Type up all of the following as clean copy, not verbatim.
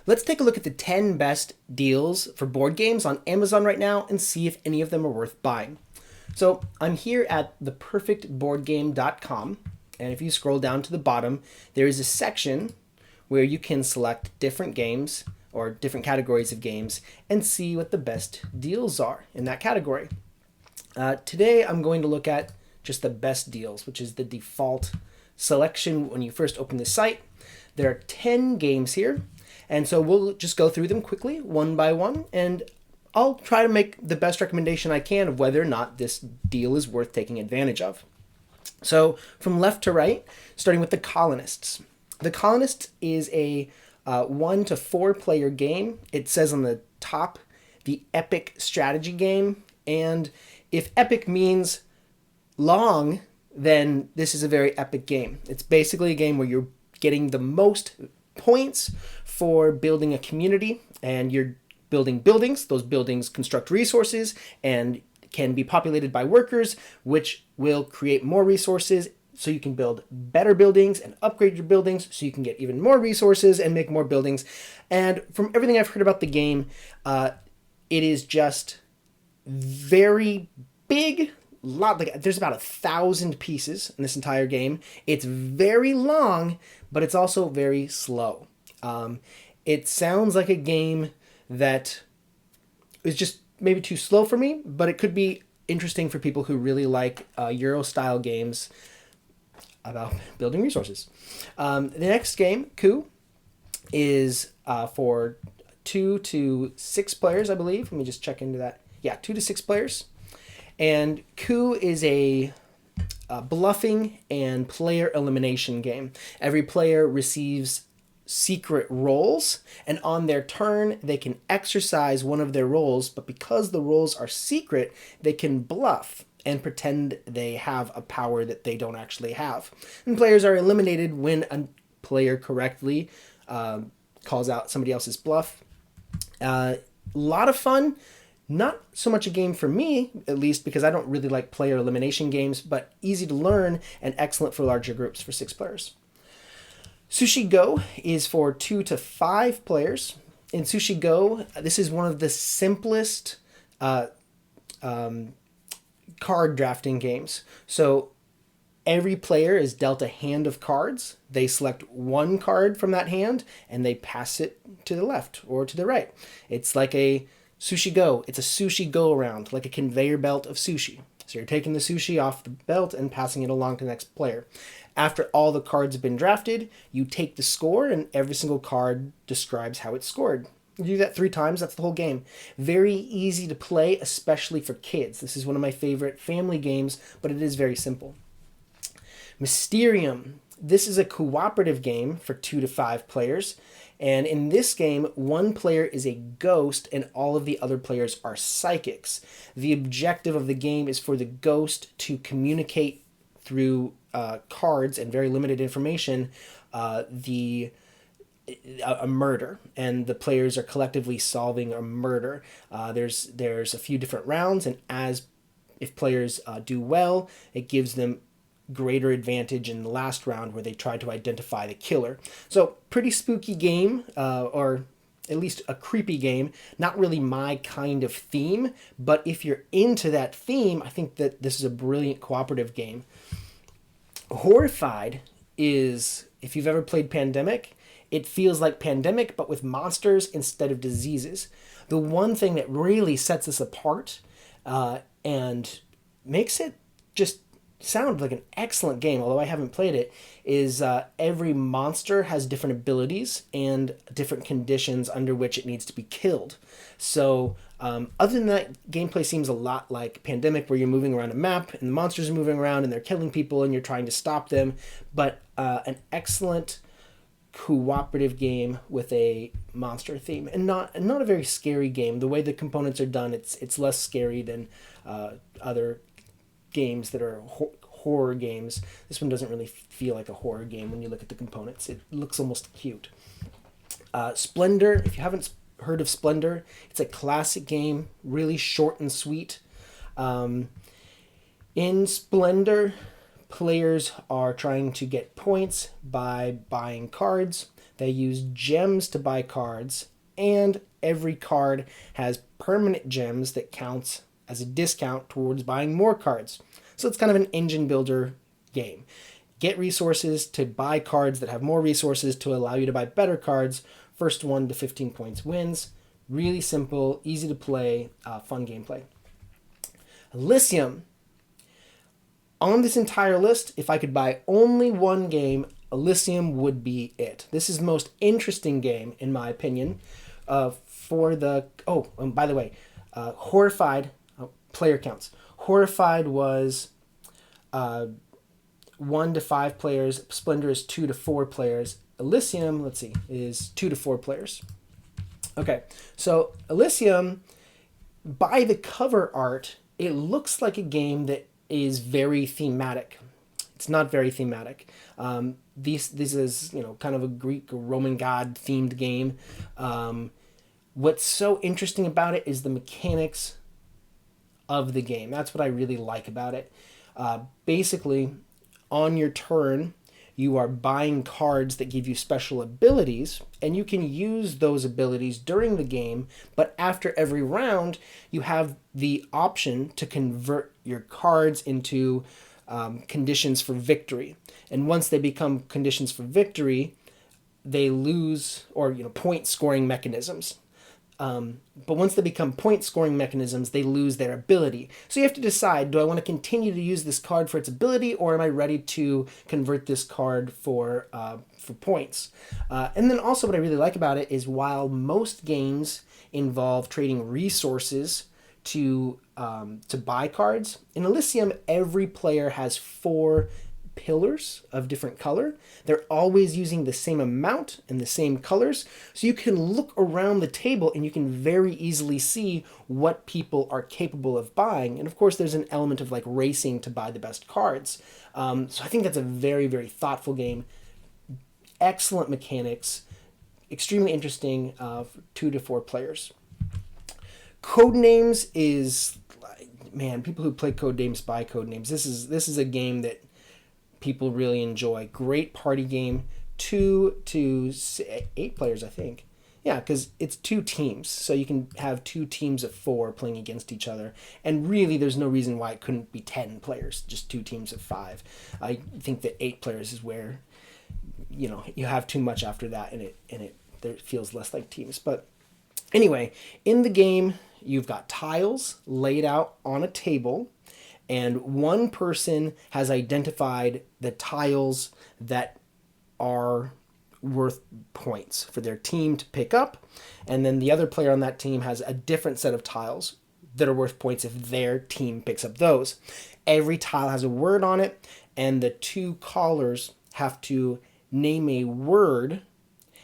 Let's take a look at the 10 best deals for board games on Amazon right now and see if any of them are worth buying. So I'm here at theperfectboardgame.com, and if you scroll down to the bottom, there is a section where you can select different games or different categories of games and see what the best deals are in that category. Today I'm going to look at just the best deals, which is the default selection when you first open the site. There are 10 games here, and so we'll just go through them quickly, one by one, and I'll try to make the best recommendation I can of whether or not this deal is worth taking advantage of. So from left to right, starting with the Colonists. The Colonists is a 1 to 4 player game. It says on the top, the epic strategy game, and if epic means long, then this is a very epic game. It's basically a game where you're getting the most points for building a community, and you're building buildings. Those buildings construct resources and can be populated by workers, which will create more resources so you can build better buildings and upgrade your buildings so you can get even more resources and make more buildings. And from everything I've heard about the game, it is just very big. There's about 1,000 pieces in this entire game. It's very long, but it's also very slow. It sounds like a game that is just maybe too slow for me, but it could be interesting for people who really like Euro-style games about building resources. The next game, Coup, is for 2 to 6 players, I believe. Let me just check into that. Yeah, 2 to 6 players. And Coup is a bluffing and player elimination game. Every player receives secret roles, and on their turn they can exercise one of their roles, but because the roles are secret, they can bluff and pretend they have a power that they don't actually have. And players are eliminated when a player correctly calls out somebody else's bluff. A lot of fun. Not so much a game for me, at least, because I don't really like player elimination games, but easy to learn and excellent for larger groups for 6 players. Sushi Go is for 2 to 5 players. In Sushi Go, this is one of the simplest card drafting games. So every player is dealt a hand of cards. They select one card from that hand and they pass it to the left or to the right. It's like a Sushi Go. It's a sushi go around, like a conveyor belt of sushi. So you're taking the sushi off the belt and passing it along to the next player. After all the cards have been drafted, you take the score, and every single card describes how it's scored. You do that 3 times, that's the whole game. Very easy to play, especially for kids. This is one of my favorite family games, but it is very simple. Mysterium. This is a cooperative game for 2 to 5 players. And in this game, one player is a ghost and all of the other players are psychics. The objective of the game is for the ghost to communicate through cards and very limited information a murder, and the players are collectively solving a murder. There's a few different rounds, and if players do well, it gives them greater advantage in the last round where they try to identify the killer. So pretty spooky game, or at least a creepy game. Not really my kind of theme, but if you're into that theme, I think that this is a brilliant cooperative game. Horrified is, if you've ever played Pandemic, it feels like Pandemic, but with monsters instead of diseases. The one thing that really sets us apart and makes it just sound like an excellent game, although I haven't played it, is every monster has different abilities and different conditions under which it needs to be killed. So other than that, gameplay seems a lot like Pandemic, where you're moving around a map and the monsters are moving around and they're killing people and you're trying to stop them, but an excellent cooperative game with a monster theme, and not a very scary game. The way the components are done, it's less scary than other games that are horror games. This one doesn't really feel like a horror game when you look at the components. It looks almost cute. Splendor, if you haven't heard of Splendor, it's a classic game, really short and sweet. In Splendor, players are trying to get points by buying cards. They use gems to buy cards, and every card has permanent gems that counts as a discount towards buying more cards. So it's kind of an engine builder game. Get resources to buy cards that have more resources to allow you to buy better cards. First 1 to 15 points wins. Really simple, easy to play, fun gameplay. Elysium. On this entire list, if I could buy only one game, Elysium would be it. This is the most interesting game, in my opinion, for the... Oh, by the way, Horrified, player counts. Horrified was 1 to 5 players. Splendor is 2 to 4 players. Elysium, let's see, is 2 to 4 players. Okay, so Elysium, by the cover art, it looks like a game that is very thematic. It's not very thematic. This is, kind of a Greek or Roman god themed game. What's so interesting about it is the mechanics of the game. That's what I really like about it. Basically, on your turn, you are buying cards that give you special abilities, and you can use those abilities during the game, but after every round, you have the option to convert your cards into conditions for victory. And once they become conditions for victory, they lose, or point scoring mechanisms. But once they become point scoring mechanisms, they lose their ability. So you have to decide, do I want to continue to use this card for its ability, or am I ready to convert this card for points? And then also what I really like about it is, while most games involve trading resources to buy cards, in Elysium, every player has 4 pillars of different color. They're always using the same amount and the same colors, so you can look around the table and you can very easily see what people are capable of buying. And of course, there's an element of racing to buy the best cards. So I think that's a very, very thoughtful game. Excellent mechanics, extremely interesting, for 2 to 4 players. Codenames is, man, people who play Codenames buy Codenames. This is a game that people really enjoy. Great party game. 2 to 8 players, I think. Yeah, because it's 2 teams. So you can have 2 teams of 4 playing against each other. And really, there's no reason why it couldn't be 10 players, just 2 teams of 5. I think that 8 players is where, you have too much after that, and it feels less like teams. But anyway, in the game, you've got tiles laid out on a table, and one person has identified the tiles that are worth points for their team to pick up, and then the other player on that team has a different set of tiles that are worth points if their team picks up those. Every tile has a word on it, and the 2 callers have to name a word,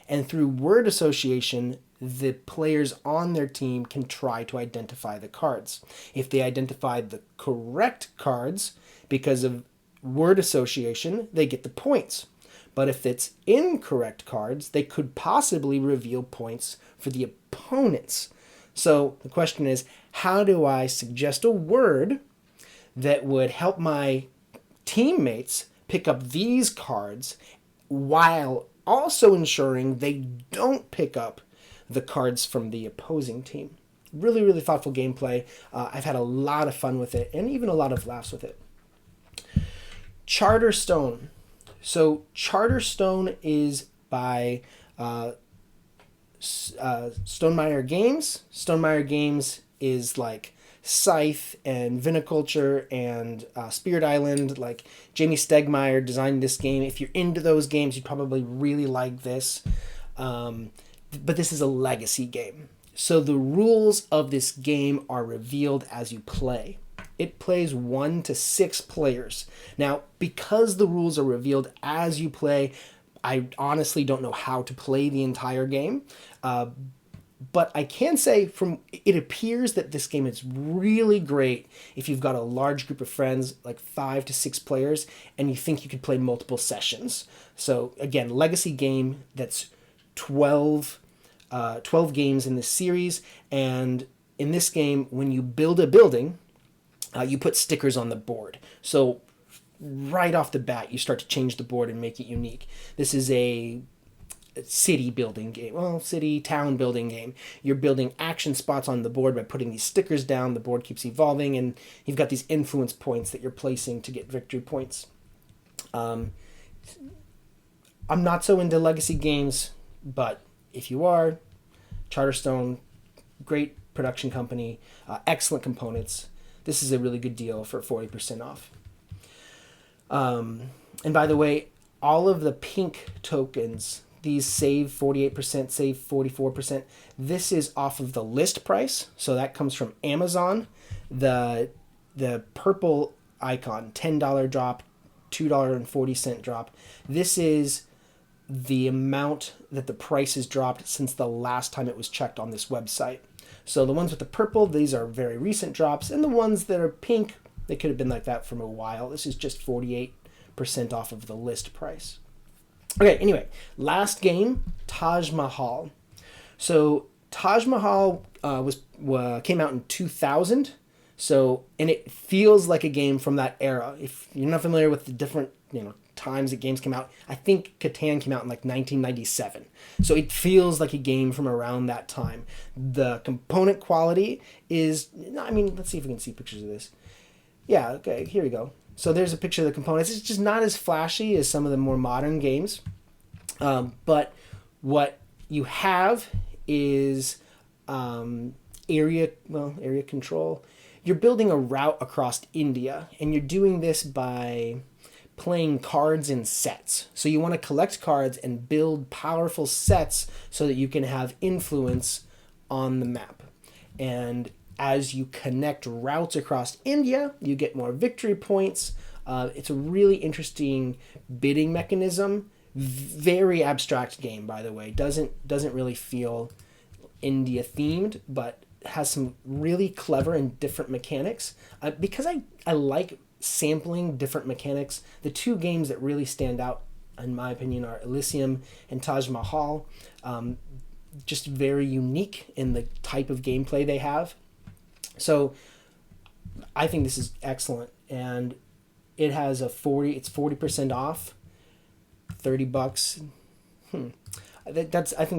and through word association, the players on their team can try to identify the cards. If they identify the correct cards because of word association, they get the points. But if it's incorrect cards, they could possibly reveal points for the opponents. So the question is, how do I suggest a word that would help my teammates pick up these cards while also ensuring they don't pick up the cards from the opposing team? Really, really thoughtful gameplay. I've had a lot of fun with it, and even a lot of laughs with it. Charterstone. So Charterstone is by Stonemaier Games. Stonemaier Games is like Scythe and Viniculture and Spirit Island. Like, Jamie Stegmaier designed this game. If you're into those games, you'd probably really like this. But this is a legacy game. So the rules of this game are revealed as you play. It plays 1 to 6 players. Now, because the rules are revealed as you play, I honestly don't know how to play the entire game. But I can say, it appears that this game is really great if you've got a large group of friends, like 5 to 6 players, and you think you could play multiple sessions. So again, legacy game that's 12 games in this series. And in this game, when you build a building, you put stickers on the board. So right off the bat, you start to change the board and make it unique. This is a city building game. Well, city, town building game. You're building action spots on the board by putting these stickers down. The board keeps evolving, and you've got these influence points that you're placing to get victory points. I'm not so into legacy games, but if you are, Charterstone, great production company, excellent components. This is a really good deal for 40% off. And by the way, all of the pink tokens, these save 48%, save 44%, this is off of the list price. So that comes from Amazon. The purple icon, $10 drop, $2.40 drop. This is the amount that the price has dropped since the last time it was checked on this website. So the ones with the purple, these are very recent drops, and the ones that are pink, they could have been like that from a while. This is just 48% off of the list price. Okay, anyway, last game, Taj Mahal. So Taj Mahal came out in 2000. So, and it feels like a game from that era. If you're not familiar with the different, times that games came out, I think Catan came out in like 1997. So it feels like a game from around that time. The component quality is, let's see if we can see pictures of this. Yeah, okay, here we go. So there's a picture of the components. It's just not as flashy as some of the more modern games. But what you have is area control. You're building a route across India, and you're doing this by playing cards in sets. So you want to collect cards and build powerful sets so that you can have influence on the map. And as you connect routes across India, you get more victory points. It's a really interesting bidding mechanism. Very abstract game, by the way. Doesn't really feel India themed, but has some really clever and different mechanics. Because I like sampling different mechanics. The two games that really stand out, in my opinion, are Elysium and Taj Mahal. Just very unique in the type of gameplay they have. So I think this is excellent, and it has it's 40% off, $30. I think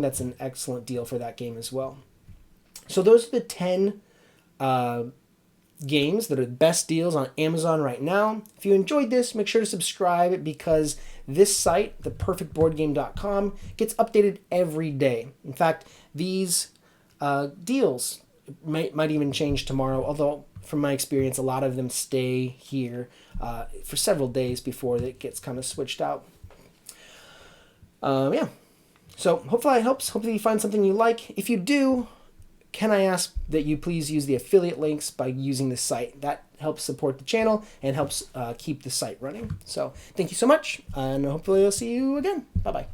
that's an excellent deal for that game as well. So those are the 10 games that are the best deals on Amazon right now. If you enjoyed this, make sure to subscribe, because this site, theperfectboardgame.com, gets updated every day. In fact, these deals might even change tomorrow, although from my experience, a lot of them stay here for several days before it gets kind of switched out. So hopefully it helps. Hopefully you find something you like. If you do, can I ask that you please use the affiliate links by using the site? That helps support the channel and helps keep the site running. So thank you so much, and hopefully I'll see you again. Bye-bye.